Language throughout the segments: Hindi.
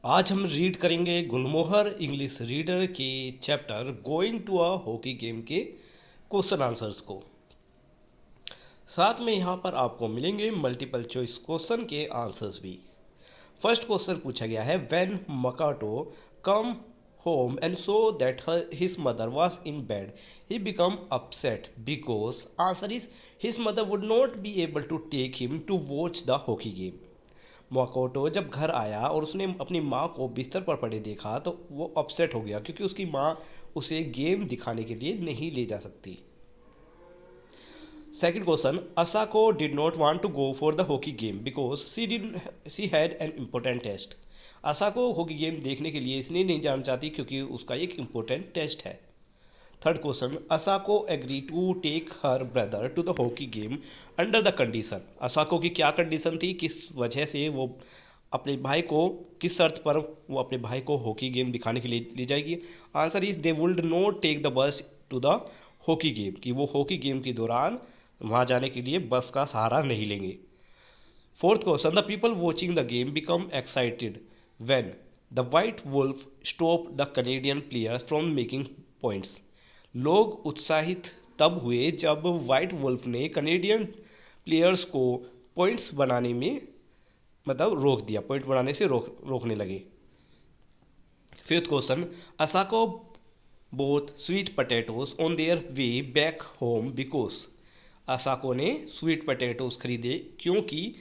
आज हम रीड करेंगे गुलमोहर इंग्लिश रीडर के chapter going to a hockey game के क्वेश्चन आंसर्स को। साथ में यहाँ पर आपको मिलेंगे मल्टीपल चॉइस क्वेश्चन के आंसर्स भी। फर्स्ट क्वेश्चन पूछा गया है, when Makoto come home and so that his mother was in bed he become upset because answer is his mother would not be able to take him to watch the hockey game. Makoto जब घर आया और उसने अपनी माँ को बिस्तर पर पड़े देखा तो वो अपसेट हो गया क्योंकि उसकी माँ उसे गेम दिखाने के लिए नहीं ले जा सकती। Second question, Asako did not want to go for the hockey game because she had an important test. Asako hockey game देखने के लिए इसलिए नहीं जाना चाहती क्योंकि उसका एक इम्पोर्टेंट टेस्ट है। Third question, Asako agree to take her brother to the hockey game under the condition. Asako की क्या कंडीशन थी, किस वजह से वो अपने भाई को, किस शर्त पर वो अपने भाई को हॉकी गेम दिखाने के लिए ले जाएगी। Answer is they would not take the bus to the hockey game, कि वो हॉकी गेम के दौरान वहाँ जाने के लिए बस का सहारा नहीं लेंगे। Fourth question, the people watching the game become excited when the White Wolf stop the Canadian players from making points. लोग उत्साहित तब हुए जब वाइट वुल्फ ने कनेडियन प्लेयर्स को पॉइंट्स बनाने में मतलब रोक दिया, पॉइंट बनाने से रोकने लगे। Fifth question, Asako bought sweet potatoes on their way back home because. Asako ने स्वीट पटेटोज खरीदे क्योंकि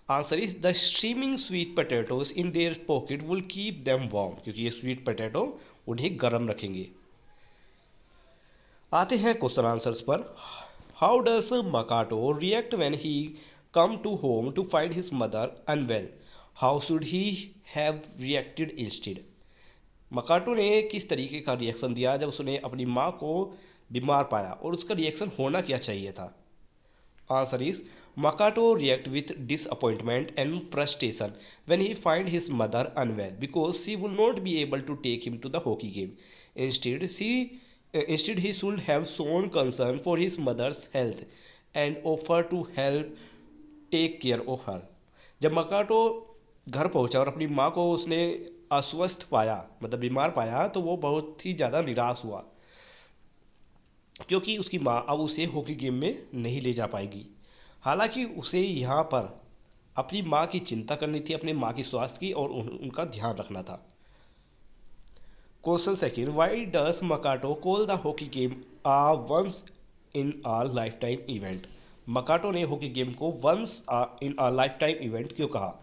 answer is the steaming sweet potatoes in their pocket will keep them warm, क्योंकि ये स्वीट पटेटो उन्हें गर्म रखेंगे। आते हैं क्वेश्चन आंसर्स पर। How does Makoto react when he come to home to find his mother unwell. How should he have reacted instead. Makoto ने किस तरीके का रिएक्शन दिया जब उसने अपनी माँ को बीमार पाया, और उसका रिएक्शन होना क्या चाहिए था। Answer is Makoto react with disappointment and frustration when he find his mother unwell because she will not be able to take him to the hockey game. Instead he should have shown concern for his mother's health and offer to help take care of her. जब मकाटो घर पहुंचा और अपनी माँ को उसने अस्वस्थ पाया, मतलब बीमार पाया, तो वो बहुत ही ज़्यादा निराश हुआ क्योंकि उसकी माँ अब उसे हॉकी गेम में नहीं ले जा पाएगी। हालांकि उसे यहाँ पर अपनी माँ की चिंता करनी थी, अपने माँ की स्वास्थ्य की, और उनका ध्यान रखना था। Question second, why does Makoto call the hockey game a once in a lifetime event. Makoto ने हॉकी गेम को once in a lifetime event क्यों कहा।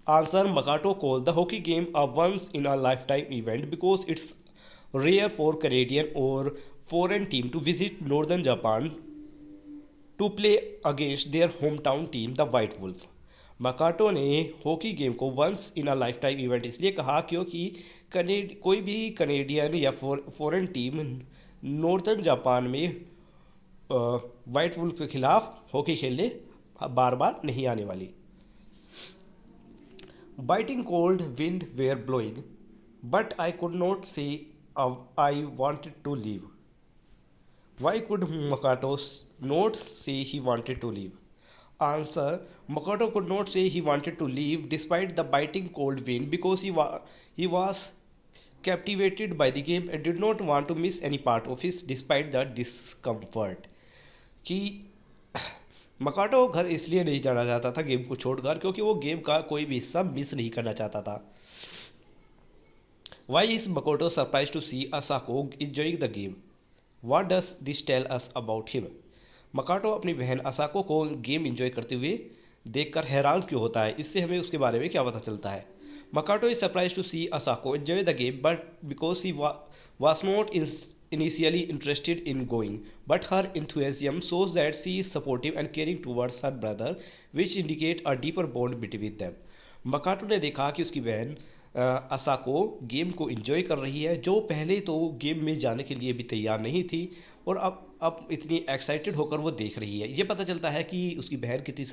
Answer, Makoto call the hockey game a once in a lifetime event because it's rare for Canadian or foreign team to visit northern Japan to play against their hometown team the White Wolf. Makoto ने हॉकी गेम को once in a lifetime event इसलिए कहा क्योंकि कोई भी कनेडियन या फॉरेन टीम नॉर्थर्न जापान में वाइट वुल्फ के खिलाफ हॉकी खेलने बार बार नहीं आने वाली। Biting cold wind were blowing, but I could not say I wanted to leave. Why could Makato not say he wanted to leave? Answer, Makoto could not say he wanted to leave despite the biting cold wind because he was captivated by the game and did not want to miss any part of it despite the discomfort. कि मकाटो घर इसलिए नहीं जाना चाहता था गेम को छोड़कर क्योंकि वो गेम का कोई भी हिस्सा मिस नहीं करना चाहता था। Why is Makoto surprise to see Asako enjoying the game. What does this tell us about him. Makoto अपनी बहन असाको को गेम इंजॉय करते हुए देखकर हैरान क्यों होता है, इससे हमें उसके बारे में क्या पता चलता है। Makoto is surprise to see Asako enjoy the game but because he was not initially interested in going, but her enthusiasm shows that she is supportive and caring towards her brother, which indicate a deeper bond between them. मकाटो ने देखा कि उसकी बहन असाको गेम को एंजॉय कर रही है, जो पहले तो गेम में जाने के लिए भी तैयार नहीं थी, और अब इतनी एक्साइटेड होकर वो देख रही है। ये पता चलता है कि उसकी बहन कितनी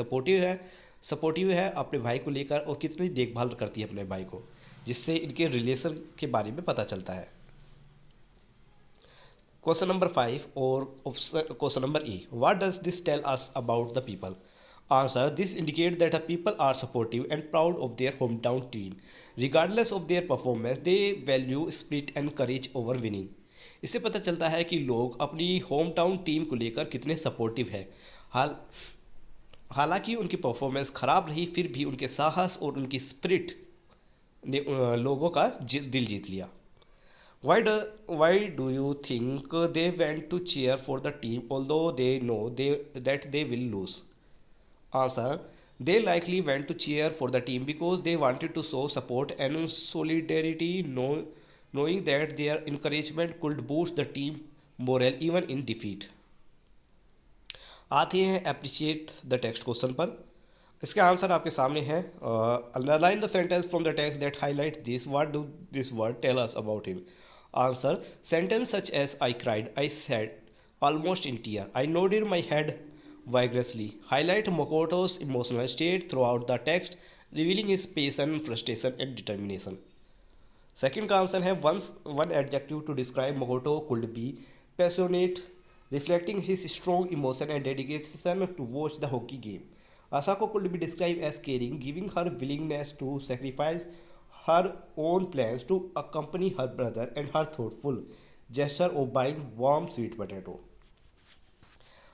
सपोर्टिव है अपने भाई को लेकर, और कितनी देखभाल करती है अपने भाई को, जिससे इनके रिलेशन के बारे में पता चलता है। क्वेश्चन नंबर 5 और question number A, what does this tell us about the people. Answer: This indicates that the people are supportive and proud of their hometown team. Regardless of their performance, they value spirit and courage over winning. इससे पता चलता है कि लोग अपनी होम टाउन टीम को लेकर कितने सपोर्टिव हैं। हाल हालांकि उनकी परफॉर्मेंस खराब रही, फिर भी उनके साहस और उनकी स्पिरिट ने लोगों का दिल जीत लिया। Why do you think they went to cheer for the team although they know that they will lose? Answer: They likely went to cheer for the team because they wanted to show support and solidarity, knowing that their encouragement could boost the team morale even in defeat. आते हैं अप्रिशिएट द टेक्स्ट क्वेश्चन पर। इसका आंसर आपके सामने है। Underline the sentence from the text that highlight this, what do this word tell us about him. Answer: sentence such as I cried, I said almost in tear, I nodded my head vigorously, highlight Makoto's emotional state throughout the text, revealing his patience, frustration and determination. Second का आंसर है one adjective to describe Makoto could be passionate, reflecting his strong emotion and dedication to watch the hockey game. Asako could be described as caring, giving her willingness to sacrifice her own plans to accompany her brother and her thoughtful gesture of buying warm sweet potato.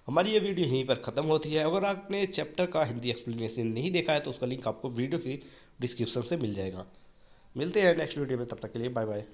हमारी ये वीडियो यहीं पर ख़त्म होती है। अगर आपने चैप्टर का हिंदी एक्सप्लेनेशन नहीं देखा है तो उसका लिंक आपको वीडियो की डिस्क्रिप्शन से मिल जाएगा। मिलते हैं नेक्स्ट वीडियो में, तब तक के लिए बाय बाय।